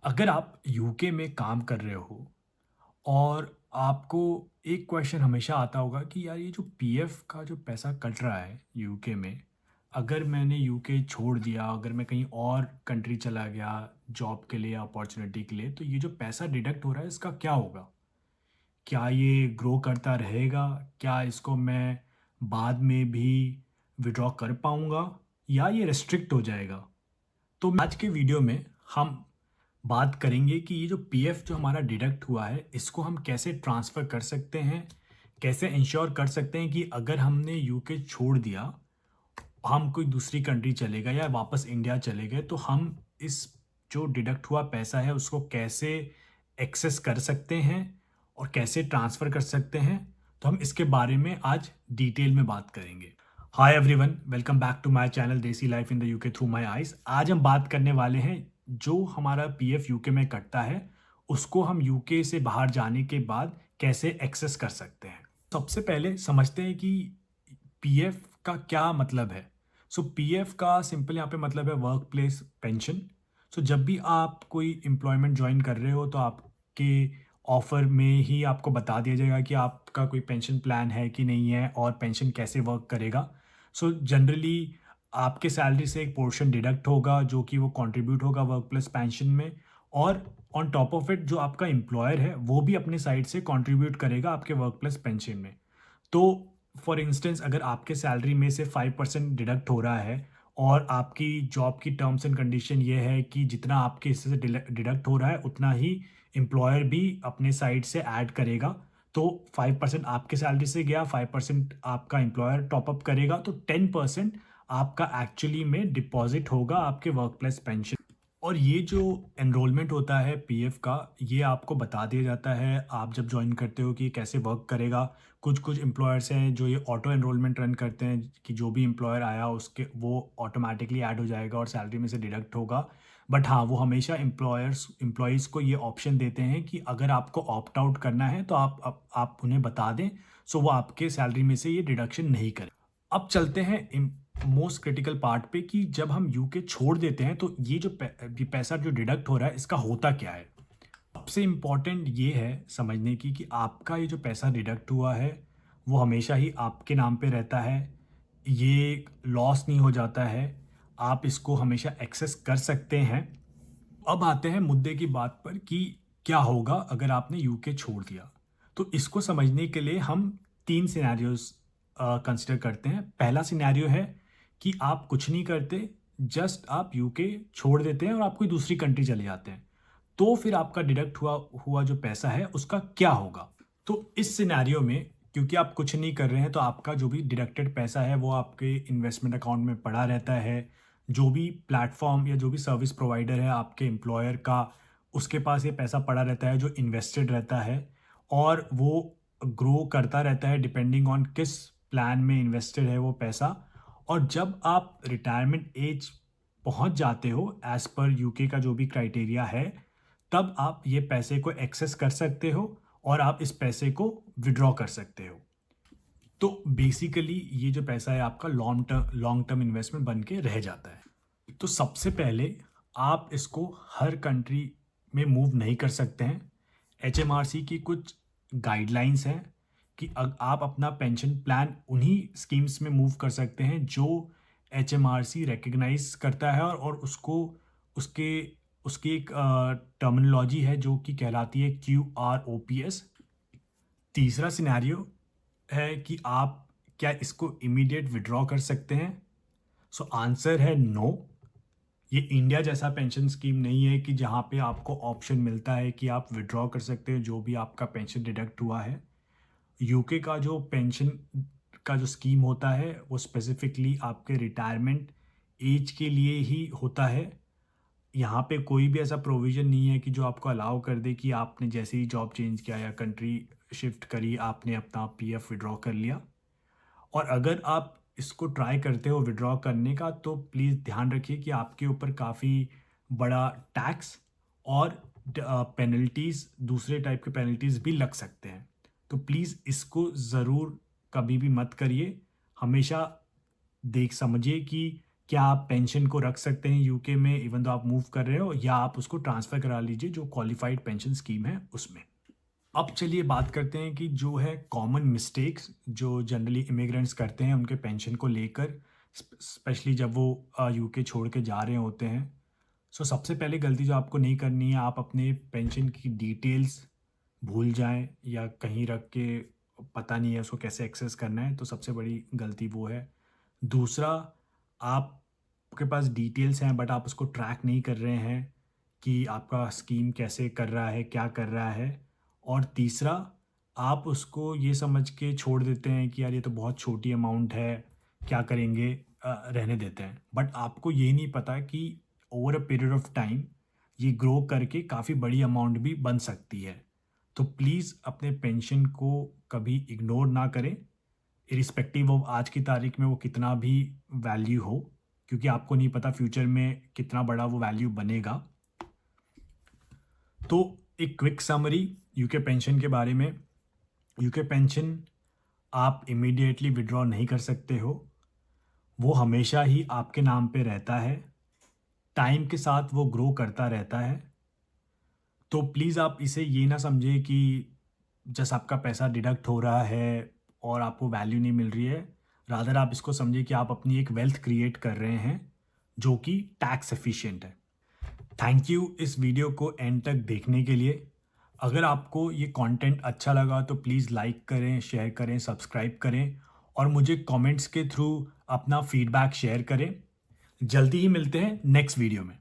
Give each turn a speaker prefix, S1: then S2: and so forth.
S1: अगर आप यूके में काम कर रहे हो और आपको एक क्वेश्चन हमेशा आता होगा कि यार ये जो पीएफ का जो पैसा कट रहा है यूके में, अगर मैंने यूके छोड़ दिया, अगर मैं कहीं और कंट्री चला गया जॉब के लिए, अपॉर्चुनिटी के लिए, तो ये जो पैसा डिडक्ट हो रहा है इसका क्या होगा? क्या ये ग्रो करता रहेगा? क्या इसको मैं बाद में भी विड्रॉ कर पाऊँगा या ये रिस्ट्रिक्ट हो जाएगा? तो आज के वीडियो में हम बात करेंगे कि ये जो पीएफ जो हमारा डिडक्ट हुआ है, इसको हम कैसे ट्रांसफ़र कर सकते हैं, कैसे इंश्योर कर सकते हैं कि अगर हमने यूके छोड़ दिया, हम कोई दूसरी कंट्री चले गए या वापस इंडिया चले गए, तो हम इस जो डिडक्ट हुआ पैसा है, उसको कैसे एक्सेस कर सकते हैं और कैसे ट्रांसफ़र कर सकते हैं। तो हम इसके बारे में आज डिटेल में बात करेंगे। Hi everyone, welcome back to my channel Desi life in the UK through my eyes. आज हम बात करने वाले हैं जो हमारा पीएफ यूके में कटता है, उसको हम यूके से बाहर जाने के बाद कैसे एक्सेस कर सकते हैं। सबसे पहले समझते हैं कि पीएफ का क्या मतलब है। सो पीएफ का सिंपल यहाँ पे मतलब है वर्क प्लेस पेंशन। सो जब भी आप कोई एम्प्लॉयमेंट ज्वाइन कर रहे हो तो आपके ऑफर में ही आपको बता दिया जाएगा कि आपका कोई पेंशन प्लान है कि नहीं है और पेंशन कैसे वर्क करेगा। सो जनरली आपके सैलरी से एक पोर्शन डिडक्ट होगा जो कि वो कंट्रीब्यूट होगा वर्क प्लेस पेंशन में, और ऑन टॉप ऑफ इट जो आपका एम्प्लॉयर है वो भी अपने साइड से कंट्रीब्यूट करेगा आपके वर्क प्लेस पेंशन में। तो फॉर इंस्टेंस अगर आपके सैलरी में से 5% डिडक्ट हो रहा है और आपकी जॉब की टर्म्स एंड कंडीशन ये है कि जितना आपके हिस्से से डिडक्ट हो रहा है उतना ही एम्प्लॉयर भी अपने साइड से ऐड करेगा। तो 5% आपके सैलरी से गया, 5% आपका एम्प्लॉयर टॉपअप करेगा, तो 10% आपका एक्चुअली में डिपॉजिट होगा आपके वर्क प्लेस पेंशन। और ये जो एनरोलमेंट होता है पीएफ का, ये आपको बता दिया जाता है आप जब जॉइन करते हो कि ये कैसे वर्क करेगा। कुछ कुछ एम्प्लॉयर्स हैं जो ये ऑटो एनरोलमेंट रन करते हैं कि जो भी एम्प्लॉयर आया उसके वो ऑटोमेटिकली ऐड हो जाएगा और सैलरी में से डिडक्ट होगा। बट हाँ, वो हमेशा एम्प्लॉयज़ को ये ऑप्शन देते हैं कि अगर आपको ऑप्ट आउट करना है तो आप उन्हें बता दें, सो वो आपके सैलरी में से ये डिडक्शन नहीं करें। अब चलते हैं मोस्ट क्रिटिकल पार्ट पे कि जब हम यूके छोड़ देते हैं तो ये जो ये पैसा जो डिडक्ट हो रहा है इसका होता क्या है। सबसे इम्पॉर्टेंट ये है समझने की कि आपका ये जो पैसा डिडक्ट हुआ है वो हमेशा ही आपके नाम पे रहता है। ये लॉस नहीं हो जाता है, आप इसको हमेशा एक्सेस कर सकते हैं। अब आते हैं मुद्दे की बात पर कि क्या होगा अगर आपने यूके छोड़ दिया। तो इसको समझने के लिए हम तीन सिनेरियोज कंसिडर करते हैं। पहला सिनेरियो है कि आप कुछ नहीं करते, जस्ट आप यूके छोड़ देते हैं और आप कोई दूसरी कंट्री चले जाते हैं। तो फिर आपका डिडक्ट हुआ हुआ जो पैसा है उसका क्या होगा? तो इस सिनेरियो में क्योंकि आप कुछ नहीं कर रहे हैं तो आपका जो भी डिडक्टेड पैसा है वो आपके इन्वेस्टमेंट अकाउंट में पड़ा रहता है। जो भी प्लेटफॉर्म या जो भी सर्विस प्रोवाइडर है आपके एम्प्लॉयर का, उसके पास ये पैसा पड़ा रहता है जो इन्वेस्टेड रहता है, और वो ग्रो करता रहता है डिपेंडिंग ऑन किस प्लान में इन्वेस्टेड है वो पैसा। और जब आप रिटायरमेंट एज पहुंच जाते हो एज पर यूके का जो भी क्राइटेरिया है, तब आप ये पैसे को एक्सेस कर सकते हो और आप इस पैसे को विड्रॉ कर सकते हो। तो बेसिकली ये जो पैसा है आपका लॉन्ग टर्म इन्वेस्टमेंट बन के रह जाता है। तो सबसे पहले आप इसको हर कंट्री में मूव नहीं कर सकते हैं। एचएमआरसी की कुछ गाइडलाइंस हैं कि आप अपना पेंशन प्लान उन्हीं स्कीम्स में मूव कर सकते हैं जो एचएमआरसी रिकग्नाइज करता है, और उसको उसके उसकी एक टर्मिनोलॉजी है जो कि कहलाती है QROPS। तीसरा सिनेरियो है कि आप क्या इसको इमीडिएट विड्रॉ कर सकते हैं? सो आंसर है नो। ये इंडिया जैसा पेंशन स्कीम नहीं है कि जहाँ पे आपको ऑप्शन मिलता है कि आप विड्रॉ कर सकते हैं जो भी आपका पेंशन डिडक्ट हुआ है। यूके का जो पेंशन का जो स्कीम होता है वो स्पेसिफिकली आपके रिटायरमेंट एज के लिए ही होता है। यहाँ पे कोई भी ऐसा प्रोविज़न नहीं है कि जो आपको अलाउ कर दे कि आपने जैसे ही जॉब चेंज किया या कंट्री शिफ्ट करी, आपने अपना पीएफ विड्रॉ कर लिया। और अगर आप इसको ट्राई करते हो विड्रॉ करने का तो प्लीज़ ध्यान रखिए कि आपके ऊपर काफ़ी बड़ा टैक्स और पेनल्टीज़, दूसरे टाइप के पेनल्टीज़ भी लग सकते हैं। तो प्लीज़ इसको ज़रूर कभी भी मत करिए। हमेशा देख समझिए कि क्या आप पेंशन को रख सकते हैं यूके में इवन दो आप मूव कर रहे हो, या आप उसको ट्रांसफ़र करा लीजिए जो क्वालिफाइड पेंशन स्कीम है उसमें। अब चलिए बात करते हैं कि जो है कॉमन मिस्टेक्स जो जनरली इमिग्रेंट्स करते हैं उनके पेंशन को लेकर, स्पेशली जब वो यूके छोड़ के जा रहे होते हैं। सो सबसे पहले गलती जो आपको नहीं करनी है, आप अपने पेंशन की डिटेल्स भूल जाएं या कहीं रख के पता नहीं है उसको कैसे एक्सेस करना है, तो सबसे बड़ी गलती वो है। दूसरा, आपके पास डिटेल्स हैं बट आप उसको ट्रैक नहीं कर रहे हैं कि आपका स्कीम कैसे कर रहा है, क्या कर रहा है। और तीसरा, आप उसको ये समझ के छोड़ देते हैं कि यार ये तो बहुत छोटी अमाउंट है, क्या करेंगे, रहने देते हैं। बट आपको ये नहीं पता कि over a period of time ये ग्रो करके काफ़ी बड़ी अमाउंट भी बन सकती है। तो प्लीज़ अपने पेंशन को कभी इग्नोर ना करें, इरिस्पेक्टिव ऑफ आज की तारीख में वो कितना भी वैल्यू हो, क्योंकि आपको नहीं पता फ्यूचर में कितना बड़ा वो वैल्यू बनेगा। तो एक क्विक समरी यूके पेंशन के बारे में। यूके पेंशन आप इमीडिएटली विड्रॉ नहीं कर सकते हो, वो हमेशा ही आपके नाम पे रहता है, टाइम के साथ वो ग्रो करता रहता है। तो प्लीज़ आप इसे ये ना समझें कि जस्ट आपका पैसा डिडक्ट हो रहा है और आपको वैल्यू नहीं मिल रही है। रादर आप इसको समझें कि आप अपनी एक वेल्थ क्रिएट कर रहे हैं जो कि टैक्स एफिशिएंट है। थैंक यू इस वीडियो को एंड तक देखने के लिए। अगर आपको ये कंटेंट अच्छा लगा तो प्लीज़ लाइक करें, शेयर करें, सब्सक्राइब करें और मुझे कमेंट्स के थ्रू अपना फीडबैक शेयर करें। जल्दी ही मिलते हैं नेक्स्ट वीडियो में।